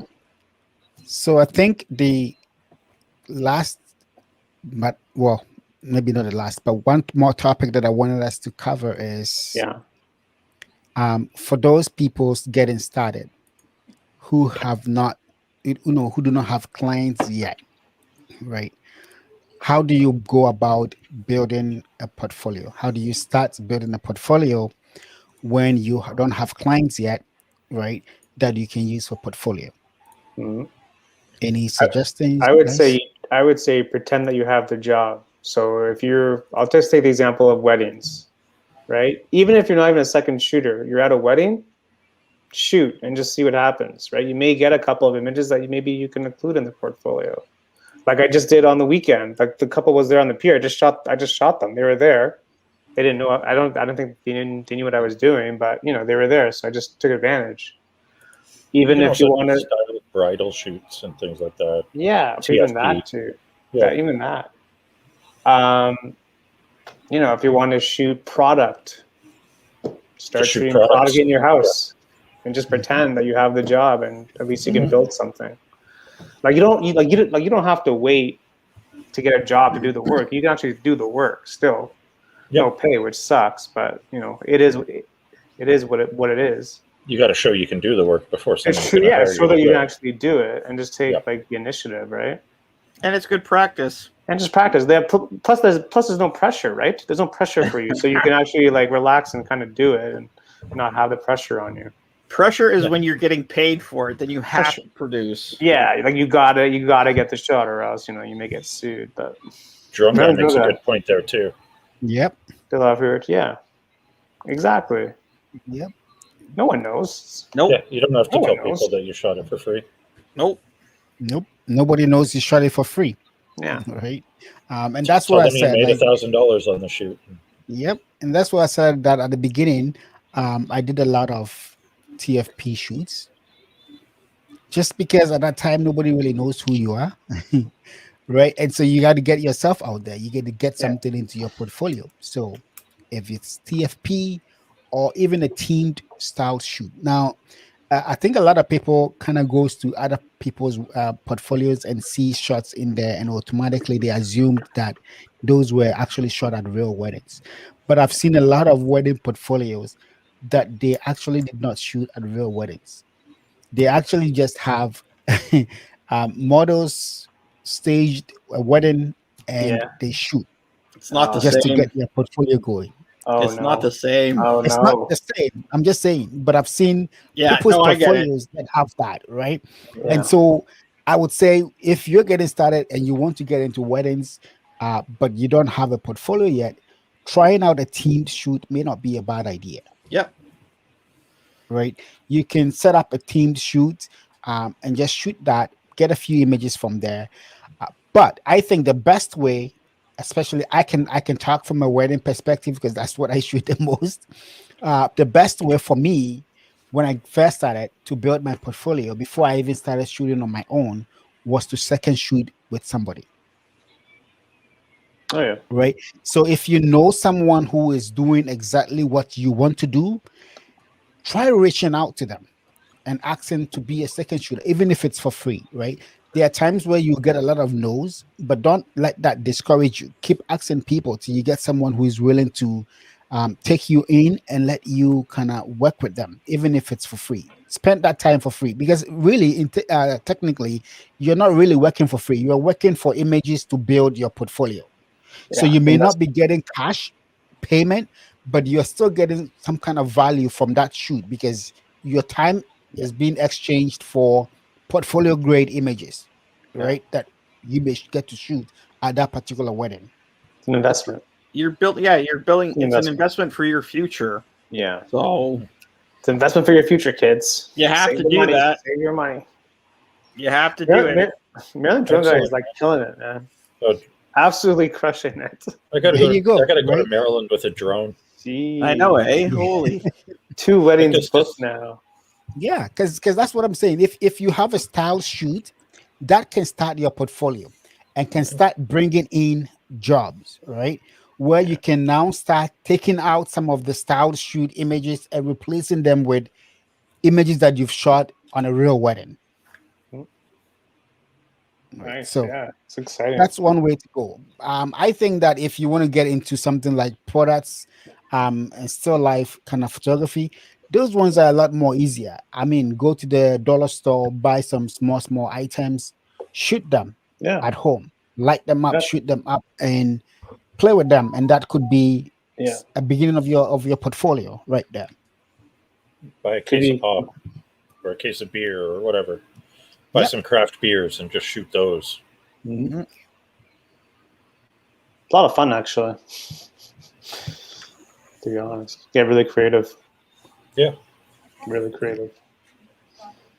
So I think the last, but well, maybe not the last, but one more topic that I wanted us to cover is for those people getting started who have not, who do not have clients yet, right? How do you go about building a portfolio? How do you start building a portfolio when you don't have clients yet, right? That you can use for portfolio. Any suggestions? I would say pretend that you have the job. So I'll just take the example of weddings, right? Even if you're not even a second shooter, you're at a wedding, shoot and just see what happens, right? You may get a couple of images that maybe you can include in the portfolio. Like I just did on the weekend. Like the couple was there on the pier. I just shot them. They were there. They didn't know. I don't think they knew what I was doing, but they were there, so I just took advantage. Even if you want to bridal shoots and things like that. Yeah, even that too. Yeah, even that. If you want to shoot product, start shooting product in your house, and just pretend that you have the job, and at least you can build something. Like you don't have to wait to get a job to do the work. You can actually do the work still. No pay, which sucks, but it is what it is. You got to show you can do the work before someone's so that you can actually do it and just take the initiative, right? And it's good practice. And just practice. They have, plus there's no pressure, right? There's no pressure for you, so you can actually like relax and kind of do it and not have the pressure on you. Pressure is when you're getting paid for it, then you have Pressure. to produce. Yeah, like you gotta get the shot, or else you may get sued. But Drum guy makes a Drum guy. good point there too. Yep. They love it. Yeah, exactly. Yep. No one knows. Nope. Yeah, you don't have to No tell one knows. people that you shot it for free. Nope. Nope. Nobody knows you shot it for free. Yeah. Right. And that's Tell what I them you said. made Like, $1,000 on the shoot. yep. And that's what I said that at the beginning, I did a lot of TFP shoots. Just because at that time nobody really knows who you are. Right. And so you got to get yourself out there. You get to get something into your portfolio. So if it's TFP or even a teamed style shoot. Now, I think a lot of people kind of goes to other people's portfolios and see shots in there, and automatically they assumed that those were actually shot at real weddings. But I've seen a lot of wedding portfolios that they actually did not shoot at real weddings. They actually just have models staged a wedding and they shoot It's not the just to same. get their portfolio going. Oh It's no. not the same. Oh It's no. not the same. I'm just saying, but I've seen Yeah, people's no, I get it. portfolios that have that, right? Yeah. And so I would say if you're getting started and you want to get into weddings, but you don't have a portfolio yet, trying out a teamed shoot may not be a bad idea. Yep. Right? You can set up a teamed shoot and just shoot that, get a few images from there. But I think the best way, especially I can talk from a wedding perspective because that's what I shoot the most. The best way for me when I first started to build my portfolio before I even started shooting on my own was to second shoot with somebody. Oh yeah. Right. So if you know someone who is doing exactly what you want to do, try reaching out to them and asking to be a second shooter, even if it's for free, right? There are times where you get a lot of no's, but don't let that discourage you. Keep asking people till you get someone who is willing to take you in and let you kind of work with them, even if it's for free. Spend that time for free because really, technically, you're not really working for free. You're working for images to build your portfolio. So you may not be getting cash payment, but you're still getting some kind of value from that shoot because your time is being exchanged for portfolio grade images, right? That you may get to shoot at that particular wedding. It's an investment. You're building. Yeah, you're building. It's an Investment. investment for your future. Yeah. So It's an investment for your future, kids. you have Save to your do money. that. Save your money. You have to do it. Maryland Drum Guy Excellent. is like killing it, man. Oh, Absolutely crushing it. I gotta There go. you go, I gotta go right? to Maryland with a drone. Jeez. I know, eh? Holy. 2 weddings Because booked now. Yeah, because that's what I'm saying. If you have a style shoot, that can start your portfolio and can start bringing in jobs, right? Where you can now start taking out some of the style shoot images and replacing them with images that you've shot on a real wedding. Right. Nice. So Yeah, it's exciting. that's one way to go. I think that if you want to get into something like products and still life kind of photography, those ones are a lot more easier. I mean, go to the dollar store, buy some small items, shoot them Yeah. at home, light them up, Yeah. shoot them up, and play with them, and that could be Yeah. a beginning of your portfolio right there. Buy a case of pop or a case of beer or whatever. Buy Yep. some craft beers and just shoot those. Mm-hmm. A lot of fun, actually. To be honest, get really creative. Yeah. Really creative.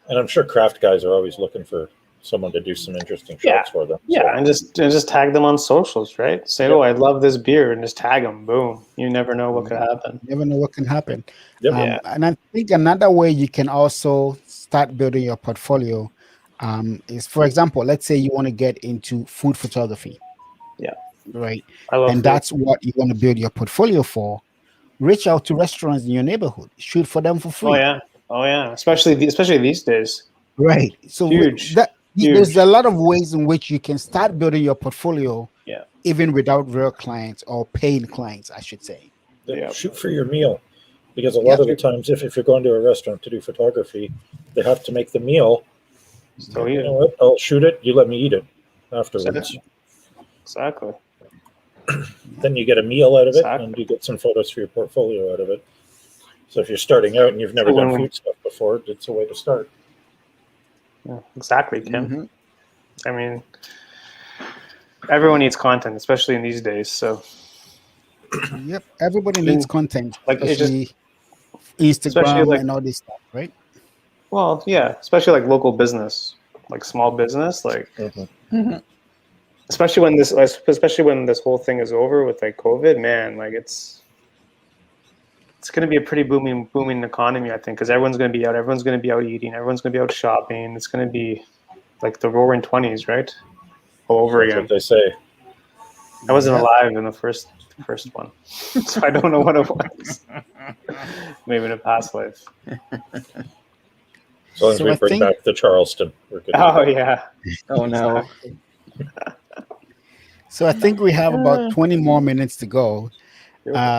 And I'm sure craft guys are always looking for someone to do some interesting shots for them. Yeah, and just tag them on socials, right? Say, "Oh, I love this beer," and just tag them. Boom. You never know what could happen. You never know what can happen. Yep. Yeah. And I think another way you can also start building your portfolio is, for example, let's say you want to get into food photography. Yeah. Right. I love And food. that's what you want to build your portfolio for. Reach out to restaurants in your neighborhood. Shoot for them for free. Oh yeah. Especially these days. Right. So Huge. there's a lot of ways in which you can start building your portfolio. Yeah. Even without real clients or paying clients, I should say. Yeah. Shoot for your meal. Because a lot of the times, if you're going to a restaurant to do photography, they have to make the meal. Still You eat know it. what? I'll shoot it. You let me eat it afterwards. Exactly. Then you get a meal out of it, Exactly. and you get some photos for your portfolio out of it. So if you're starting out and you've never So done when we- food stuff before, it's a way to start. Yeah, exactly, Kim. Mhm. I mean, everyone needs content, especially in these days. So, Yep. Everybody I mean, needs content, like, it's just, especially especially Instagram like, and all this stuff, right? well, yeah, especially like local business, like small business, like, Mhm. especially when this whole thing is over with like COVID, man, like it's going to be a pretty booming economy, I think, because everyone's going to be out, everyone's going to be out eating, everyone's going to be out shopping. It's going to be like the roaring 20s, right? All over That's again. what they say. I wasn't Yep. alive in the first one, so I don't know what it was. Maybe in a past life. As long as So we I bring think back the Charleston, we're good. to Oh go. yeah. Oh no. Exactly. so. I think we have about 20 more minutes to go.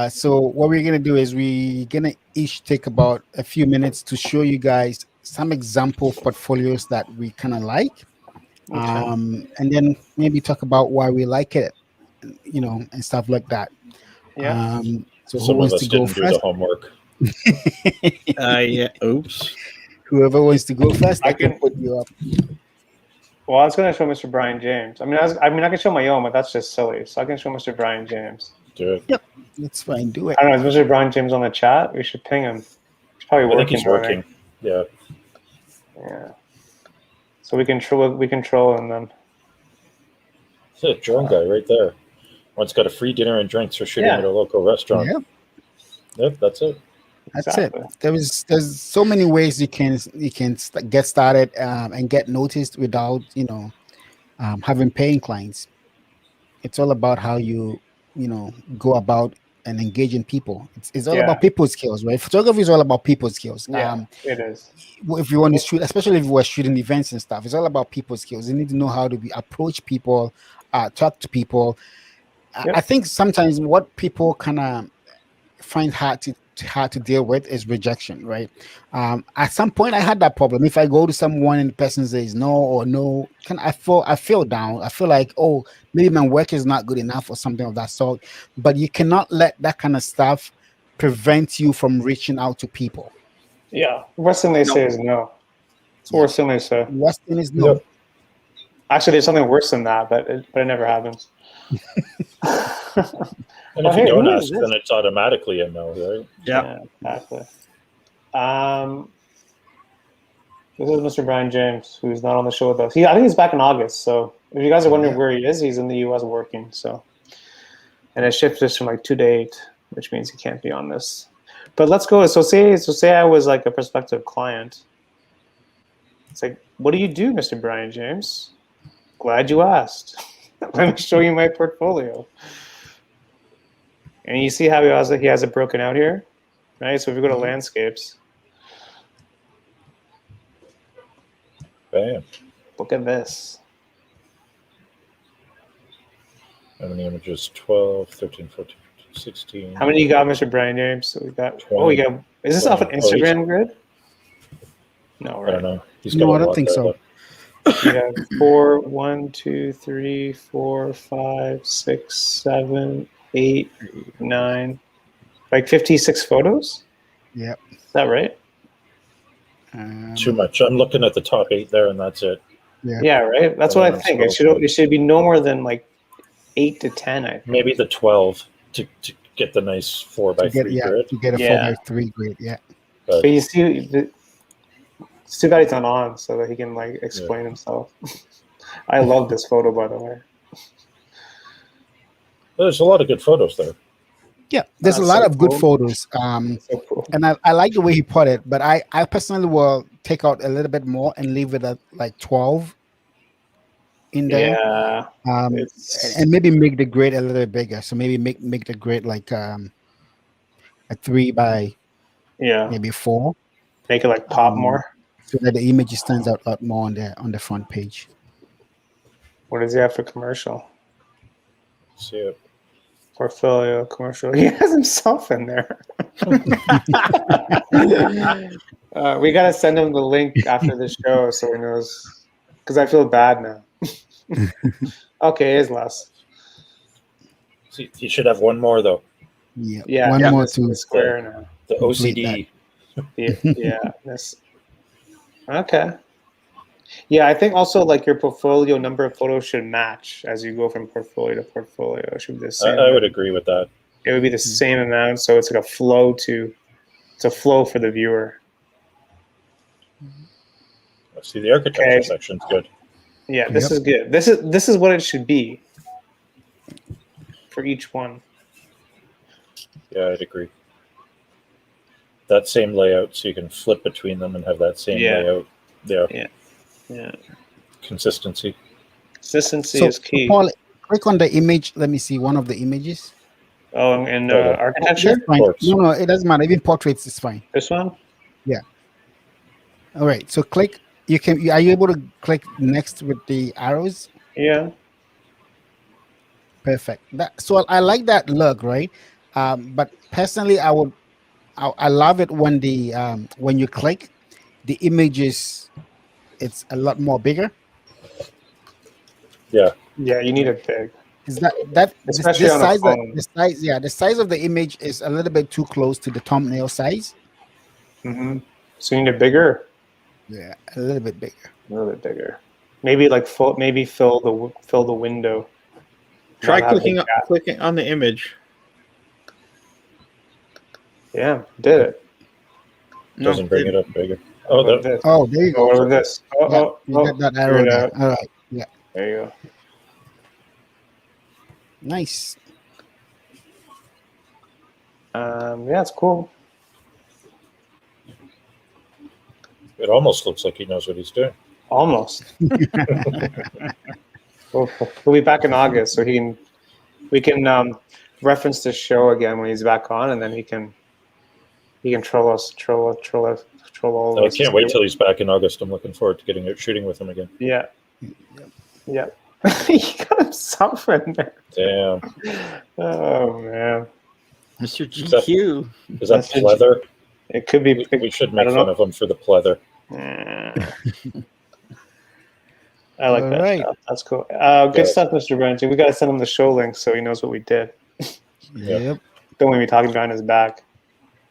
So what we're gonna do is we're gonna each take about a few minutes to show you guys some example portfolios that we kind of like, Okay. and then maybe talk about why we like it, and stuff like that. Yeah. So who Some of wants to us go didn't do the first? homework. Yeah. Oops. Whoever wants to go first, I I can can- put you up. Well, I was going to show Mr. Bryan James. I mean, I can show my own, but that's just silly. So I can show Mr. Bryan James. Do it. That's fine. Do it. I don't know. Is Mr. Bryan James on the chat? We should ping him. He's probably I think working. he's working. Yeah. Yeah. So we can troll and then. That's a drone guy right there. One's got a free dinner and drinks for shooting Yeah. at a local restaurant. Yeah, Yep, that's it. that's Exactly. it. There's so many ways you can get started and get noticed without having paying clients. It's all about how you go about and engaging people. It's all Yeah. about people skills, right? Photography is all about people skills. Yeah. It is. If you want to shoot, especially if we're shooting events and stuff, it's all about people skills. You need to know how to approach people, talk to people. Yep. I think sometimes what people kind of find hard to deal with is rejection, right? At some point I had that problem. If I go to someone and the person says no or no, I feel down. I feel like, oh, maybe my work is not good enough or something of that sort. But you cannot let that kind of stuff prevent you from reaching out to people. Yeah. Worst thing they say is no. It's the worst thing they say. Worst thing is no. Yep. Actually, there's something worse than that, but it never happens. And Oh, if you hey, don't who ask, is this? then it's automatically a no, right? Yeah. Exactly. This is Mr. Bryan James, who's not on the show with us. I think he's back in August. So if you guys are wondering where he is, he's in the U.S. working. So, and it shifted from like 2 to 8, which means he can't be on this. But let's go. So say I was like a prospective client. It's like, what do you do, Mr. Bryan James? Glad you asked. Let me show you my portfolio. And you see how he has it broken out here, right? So if we go to landscapes, Bam. look at this. How many images? 12, 13, 14, 15, 16. How many you got, Mr. Bryan James? So we got. Oh, we got. Is this off an 20. Instagram grid? No, I don't right? know. He's No, got a I don't lot think there, so. We have 4, 1, 2, 3, 4, 5, 6, 7, 8, 9, like 56 photos. Yep. Is that right? Too much. I'm looking at the top 8 there, and that's it. Yeah, right. That's what I think. It should be no more than like 8 to 10. I think. Maybe the 12 to get the nice 4x3 grid. to get a Yeah. 4x3 grid. Yeah. But you see, it's too bad he's not on so that he can like explain himself. I love this photo, by the way. There's a lot of good photos there. Yeah, there's a That's lot so of good cool. photos. So cool. And I like the way he put it, but I personally will take out a little bit more and leave it at like 12 in there. Yeah. And maybe make the grid a little bit bigger. So maybe make the grid like a 3 by maybe 4. Make it like pop more. So that the image stands out a lot more on the front page. What does he have for commercial? See it. Portfolio, commercial. He has himself in there. We got to send him the link after the show so he knows. Because I feel bad now. Okay, it is less. See, you should have one more though. Yeah, Yeah, one yeah, more this to is square now. The Complete OCD. Yeah, this. Okay. Yeah, I think also like your portfolio number of photos should match as you go from portfolio to portfolio. It should be the same. I would agree with that. It would be the same amount, so it's like a flow to. It's a flow for the viewer. See, the architecture Okay. section's good. Yeah, this Yep. is good. This is what it should be for each one. Yeah, I'd agree. That same layout, so you can flip between them and have that same Yeah. layout. Yeah. Yeah, Consistency. consistency So, is key. Paul, click on the image. Let me see one of the images. Oh, and Okay. architecture. That's fine. Ports. No, it doesn't matter. Even portraits is fine. This one. All right. So click. You can. Are you able to click next with the arrows? Yeah. Perfect. So I like that look, right? But personally, I love it when when you click, the images, it's a lot more bigger. Yeah. Yeah, you need it big. Is that this Especially on a size? phone. The size, yeah, the size of the image is a little bit too close to the thumbnail size. Mm-hmm. So you need it bigger. Yeah, a little bit bigger. A little bit bigger. Maybe like fill the window. Try Not have the gap. clicking on the image. Yeah, did it. No, Doesn't bring it up bigger. What Oh, about that, this? Oh, there you Oh, what go. about this? Oh, Yeah, oh, you oh. got that Figure arrow it there. out. All right. Yeah, There you go. nice. Yeah, it's cool. it almost looks like he knows what he's doing. Almost. We'll be back in August, so we can reference the show again when he's back on, and then he can troll all of I us. can't wait till he's back in August. I'm looking forward to getting out shooting with him again. Yeah. Yeah. He got himself in there. Damn. Oh man. Mr. that- GQ. Is that That's it. pleather? It could be. We should I make don't fun know. of him for the pleather. I like All that right. stuff. That's cool. Good Yeah. stuff, Mr. Bryan. We got to send him the show link so he knows what we did. Yep. Don't want me talking behind his back.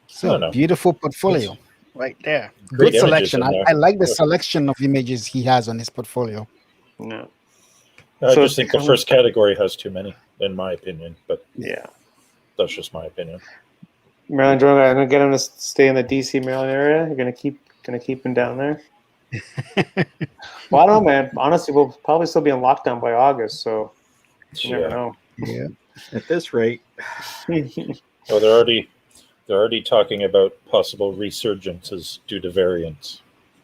So No. beautiful portfolio right there. Great Good images selection. in there. I like the Yeah. selection of images he has on his portfolio. No. I So just think the first category has too many, in my opinion. But Yeah. that's just my opinion. Maryland Jordan, I'm gonna get him to stay in the DC Maryland area. You're gonna keep him down there. Well, I don't know, man. Honestly, we'll probably still be in lockdown by August, so you never Yeah. know. Yeah. At this rate, Oh, they're already talking about possible resurgences due to variants,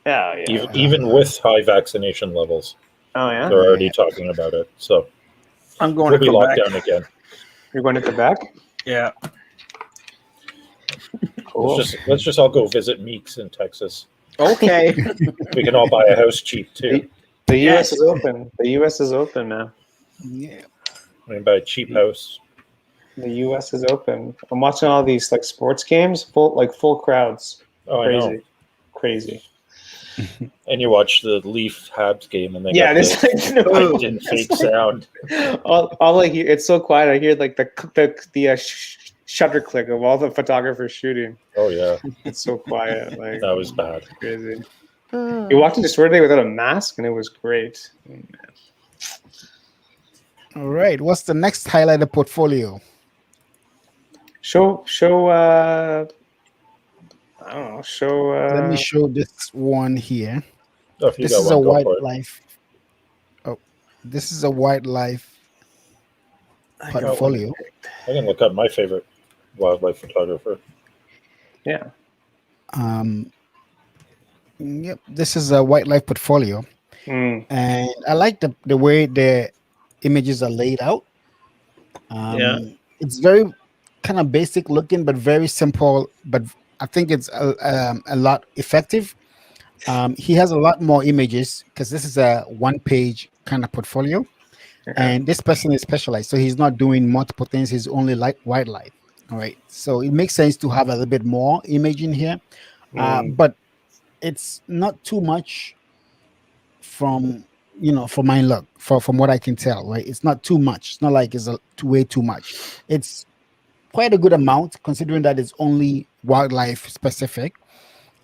Yeah. even with high vaccination levels. Oh yeah. They're already talking about it. So I'm going we'll to be locked Quebec. down again. You're going to Quebec. Yeah. Cool. Let's just all go visit Meeks in Texas. Okay. We can all buy a house cheap too. The U.S. Yes. is open. The U.S. is open now. Yeah. We can buy a cheap house. The U.S. is open. I'm watching all these like sports games, full crowds. Oh, I know. Crazy. And you watch the Leaf Habs game, and they Yeah, got there's the like no. piped in fake sound. all I hear, it's so quiet. I hear like the shutter click of all the photographers shooting. Oh yeah, It's so quiet. Like that was bad. crazy. You walked into store today without a mask, and it was great. All right. What's the next highlighted portfolio? Show. I don't know. Show. Let me show this one here. Oh, if you This got is a one, go for it. wildlife. Oh, this is a wildlife portfolio. I can look up my favorite wildlife photographer. Yeah. Yep. This is a wildlife portfolio, Mm. and I like the way the images are laid out. Yeah. It's very kind of basic looking, but very simple. But I think it's a lot effective. He has a lot more images because this is a one-page kind of portfolio, and this person is specialized, so he's not doing multiple things. He's only like wildlife. All right, so it makes sense to have a little bit more image in here, but it's not too much from for my look, from what I can tell, right? It's not too much. It's not like it's way too much. It's quite a good amount considering that it's only wildlife specific.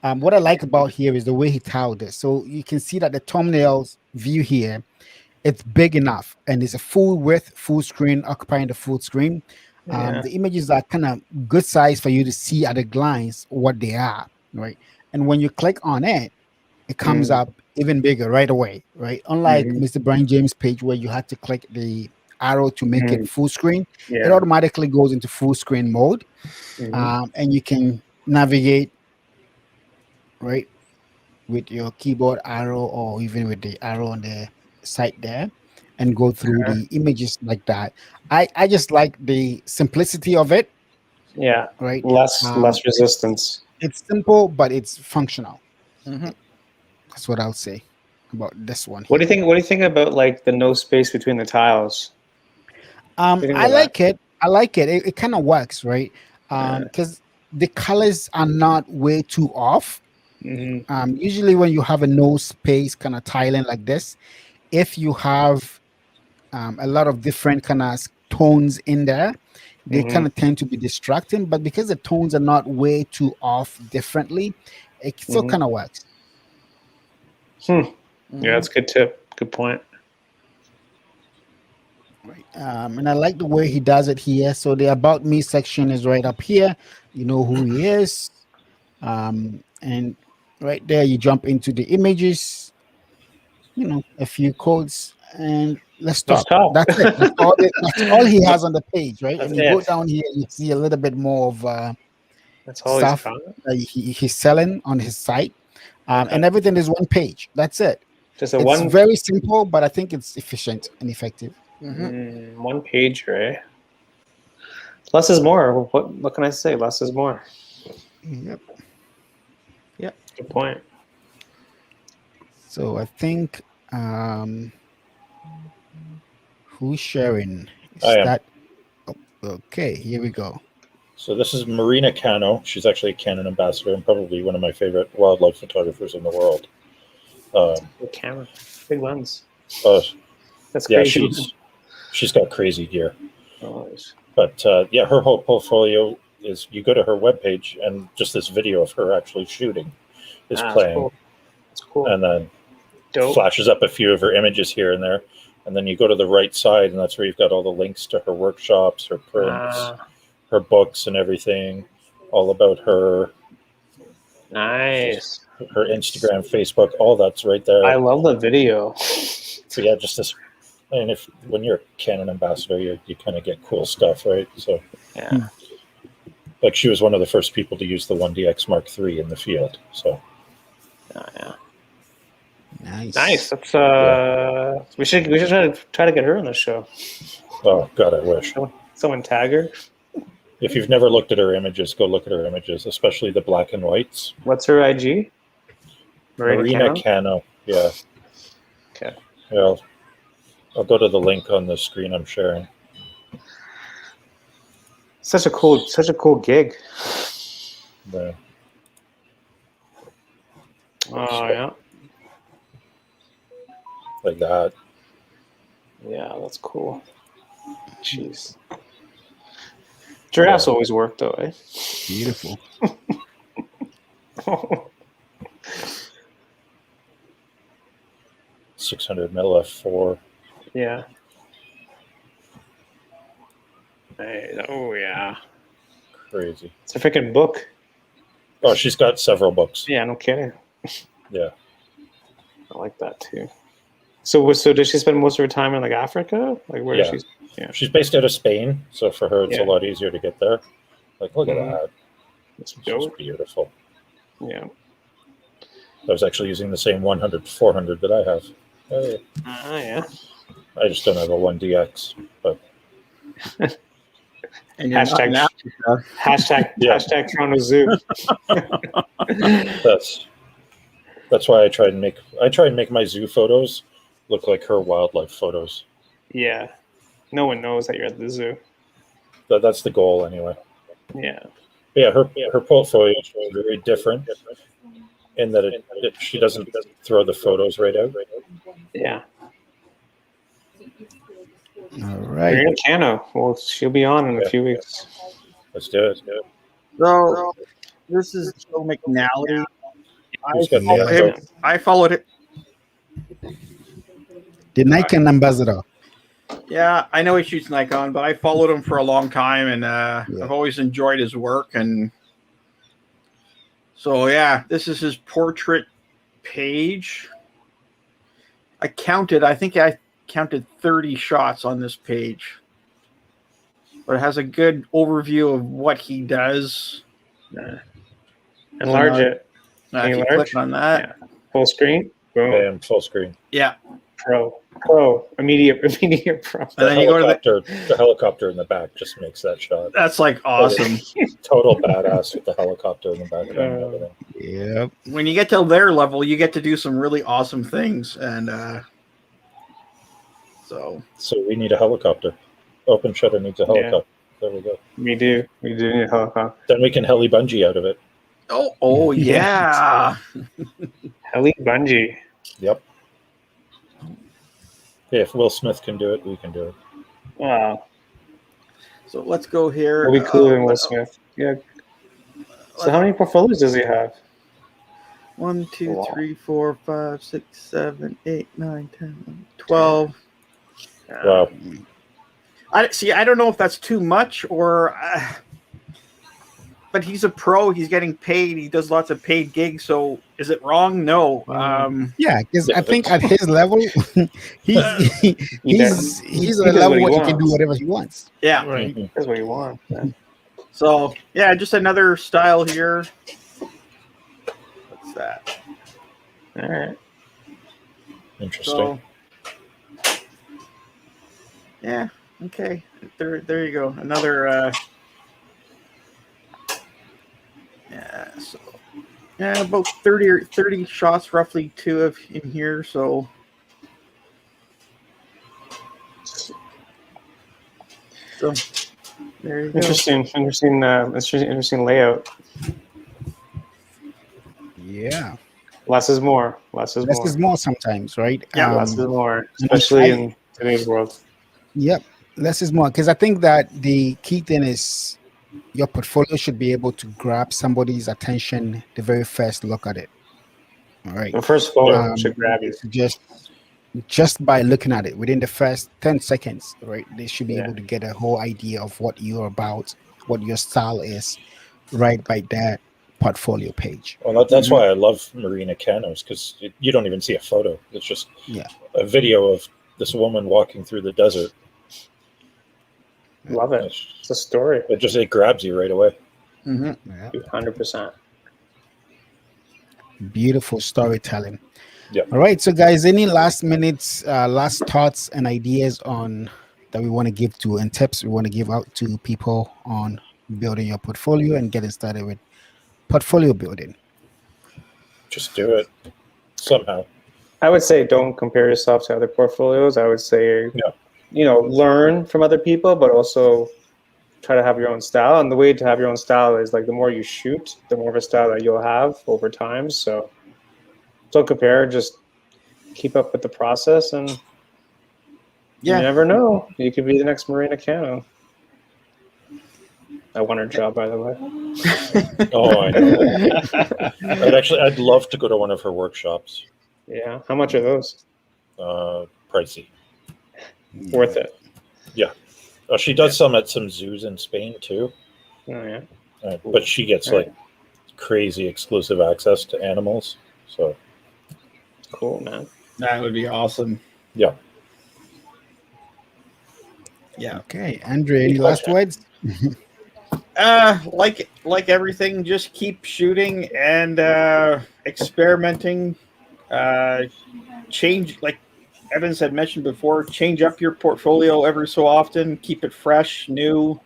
What I like about here is the way he tiled this. So you can see that the thumbnails view here, it's big enough and it's a full width, full screen, occupying the full screen. Yeah. The images are kind of good size for you to see at a glance what they are, right? And when you click on it, it comes up even bigger right away, right? Unlike Mr. Brian James' page where you had to click the arrow to make it full screen, it Yeah. automatically goes into full screen mode, and you can navigate right with your keyboard arrow or even with the arrow on the side there and go through the images like that. I just like the simplicity of it, Yeah. right? Less resistance. It's simple, but it's functional. Mhm. That's what I'll say about this one What do here. you think? What do you think about like the no space between the tiles? What do you think I about that? like it. I like it. It kind of works, right? Because the colors are not way too off. Usually when you have a no space kind of tiling like this, if you have a lot of different kind of tones in there, they kind of tend to be distracting. But because the tones are not way too off differently, it still kind of works. Yeah, that's a good tip. Good point. Right. And I like the way he does it here. So the about me section is right up here. You know who he is. And right there, you jump into the images, a few codes, and let's Let's talk. talk. That's it. That's all he has on the page, right? That's And you go it. down here, you see a little bit more of That's all he's stuff got. that he's selling on his site. Okay. And everything is one page. That's it. Just a It's one very simple, but I think it's efficient and effective. one page, right? Less is more. What can I say? Less is more. Yep. Good point. So I think who's sharing? Is I am. that okay? Here we go. So this is Marina Cano. She's actually a Canon ambassador and probably one of my favorite wildlife photographers in the world. Big camera, big lens. But That's yeah, crazy. she's got crazy gear. Oh, But yeah, her whole portfolio is you go to her webpage and just this video of her actually shooting is playing. That's cool. And then Dope. flashes up a few of her images here and there. And then you go to the right side, and that's where you've got all the links to her workshops, her prints, her books, and everything, all about her. Nice. Her Instagram, Facebook, all that's right there. I love the video. So yeah, just this. And when you're a Canon ambassador, you kind of get cool stuff, right? So Yeah. like she was one of the first people to use the 1DX Mark III in the field. So Oh, yeah. Nice. That's we should try to get her on the show. oh god, I wish. Someone tag her. If you've never looked at her images, go look at her images, especially the black and whites. What's her IG? Marina Cano. Yeah. Okay. Yeah. I'll go to the link on the screen I'm sharing. Such a cool gig. Yeah. Oh yeah. Like that. Yeah, that's cool. Jeez. Giraffes always work though, eh? Beautiful. 600 mil f4. Yeah. Hey, oh yeah. Crazy. It's a freaking book. Oh, she's got several books. Yeah, no kidding. Yeah. I like that too. So does she spend most of her time in like Africa? Like where Yeah. is she? Yeah. She's based out of Spain, so for her it's Yeah. a lot easier to get there. Like, look at that. It's It's dope. beautiful. Yeah. I was actually using the same 100-400 that I have. Hey. Yeah. I just don't have a 1DX, but And you're not in Africa. Hashtag Yeah. Toronto Zoo. that's why I try and make my zoo photos look like her wildlife photos. Yeah. No one knows that you're at the zoo. That's the goal anyway. Yeah. Yeah, her portfolio is very different in that she doesn't throw the photos right out. Yeah. All right. Marina Cano. Well, she'll be on in a few weeks. Let's do it. So this is Joe McNally. Who's got the I followed it. The Nikon ambassador. Yeah, I know he shoots Nikon, but I followed him for a long time, and I've always enjoyed his work. And so, yeah, this is his portrait page. I think I counted 30 shots on this page. But it has a good overview of what he does. Enlarge it. If you click on that. Yeah. Full screen. Boom. Bam, full screen. Yeah. Pro. Immediate pro. And then you go to the helicopter in the back just makes that shot. That's like awesome. Total badass with the helicopter in the background and everything. Yep. When you get to their level, you get to do some really awesome things. And so we need a helicopter. Open Shutter needs a helicopter. There we go. We do need a helicopter. Then we can heli bungee out of it. Oh yeah. Heli bungee. Yep. Yeah, if Will Smith can do it, we can do it. Wow. So let's go here. We'll be cooler than Will Smith. Yeah. So how many portfolios does he have? 1, 2, 3, 4, 5, 6, 7, 8, 9, 10, 11, 12. Wow. I don't know if that's too much or but he's a pro, he's getting paid, he does lots of paid gigs, so is it wrong? No. Yeah, because I think at his level, he's at a level where he can do whatever he wants. Yeah. Right. That's what he wants. So yeah, just another style here. What's that? All right. Interesting. So, yeah. Okay. There you go. Another. Yeah. So. Yeah, about 30 shots, roughly, two of in here. So. There you go. Interesting layout. Yeah. Less is more. Less is more sometimes, right? Yeah, less is more, especially in today's world. Yep, less is more. Because I think that the key thing is your portfolio should be able to grab somebody's attention the very first look at it. All right. The first photo should grab you. Just by looking at it within the first 10 seconds, right? They should be able to get a whole idea of what you're about, what your style is, right by that portfolio page. Well, that's why I love Marina Canos, because you don't even see a photo. It's just a video of this woman walking through the desert. Love it. It's a story. It grabs you right away. Mm-hmm. Yeah. 100%. Beautiful storytelling. Yeah. All right. So, guys, any last minutes, last thoughts and ideas on that we want to give to and tips we want to give out to people on building your portfolio and getting started with portfolio building? Just do it somehow. I would say don't compare yourself to other portfolios. I would say, learn from other people, but also try to have your own style. And the way to have your own style is like the more you shoot, the more of a style that you'll have over time. So don't compare, just keep up with the process, and you never know. You could be the next Marina Cano. I won her job, by the way. Oh, I know. I'd love to go to one of her workshops. Yeah. How much are those? Pricey. Worth it. Yeah. Oh, she does some at some zoos in Spain too. Oh yeah. But she gets like crazy exclusive access to animals. So cool, man. That would be awesome. Yeah. Yeah. Okay, Andre, any last words? Like everything, just keep shooting and experimenting. Change, like Evans had mentioned before, change up your portfolio every so often. Keep it fresh, new.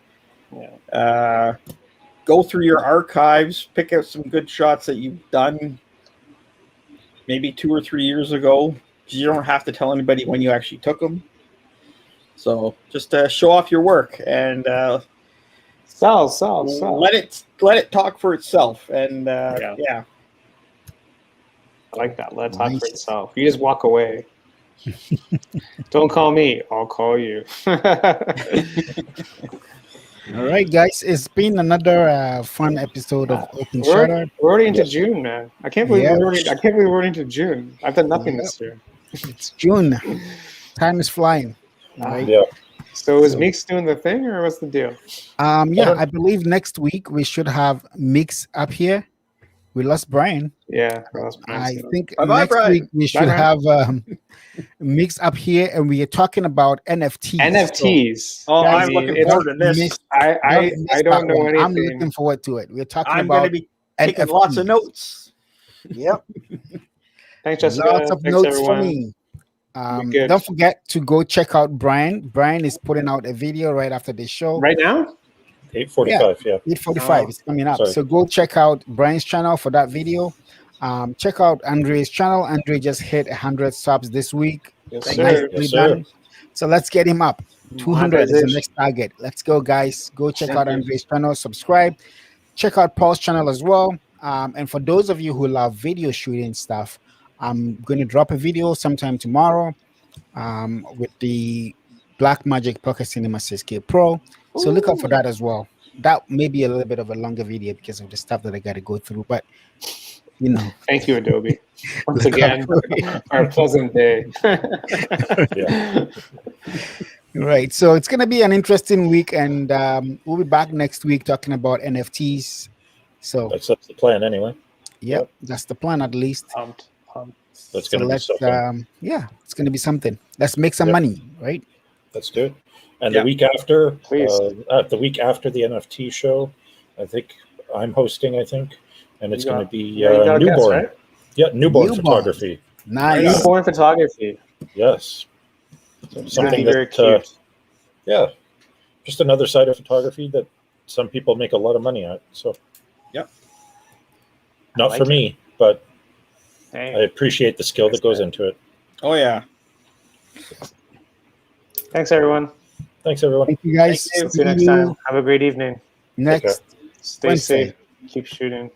Go through your archives, pick out some good shots that you've done maybe 2 or 3 years ago. You don't have to tell anybody when you actually took them. So just show off your work and sell. Let it talk for itself. And yeah. I like that. Let it talk for itself. You just walk away. Don't call me. I'll call you. All right, guys. It's been another fun episode of Open Shutter. We're already into Yes. June, man. I can't believe Yeah. I can't believe we're already into June. I've done nothing Yep. this year. It's June. Time is flying. All right. Yeah. So is Meek's doing the thing, or what's the deal? Yeah, I believe next week we should have Mix up here. We lost Bryan. Yeah. well, that's I nice. think Bye-bye, next Bryan. week we should Bryan. have Mix up here, and we are talking about NFTs. NFTs. Oh, Guys, I'm looking it's- forward to this. miss- I don't know anything. I'm looking forward to it. We're talking I'm going about to be taking lots of NFTs. notes. Yep, Thanks, Jessica. lots of Thanks, notes everyone. for me. good. Don't forget to go check out Bryan. Bryan is putting out a video right after this show. Right now? 8:45. Yeah. 8:45 Oh, is coming up. sorry. So go check out Bryan's channel for that video. Check out Andre's channel. Andre just hit 100 subs this week. Yes, Nicely sir. Yes, sir. done. So let's get him up. 200 is the Monetization. next target. Let's go, guys. Go check out Thank you. Andre's channel. Subscribe. Check out Paul's channel as well. And for those of you who love video shooting stuff, I'm going to drop a video sometime tomorrow with the Blackmagic Pocket Cinema 6K Pro. So look out for that as well. That may be a little bit of a longer video because of the stuff that I got to go through, but you know. Thank you, Adobe. Once Look out again, for it. our pleasant day. Yeah. Right. So it's going to be an interesting week, and we'll be back next week talking about NFTs. So, That's the plan anyway. yep, that's the plan at least. Pumped. That's So going to be let's, something. yeah, it's going to be something. Let's make some Yep. money, right? That's good. And Yeah. the week after, Please. the week after the NFT show, I think I'm hosting. I think, and it's You going to got- be Yeah, you got a guess, newborn. right? Yeah, newborn Newborn. photography. Nice. Newborn photography. Yes. It's gonna be Something very that, cute. yeah, just another side of photography that some people make a lot of money at. So, Yep. Not like for it. me, but I Hey, appreciate the skill that goes into it. Oh, yeah. thanks, everyone. Thanks, everyone. Thank you, guys. Thank you. See you next time. Have a great evening. Next Stay Wednesday. safe. Keep shooting.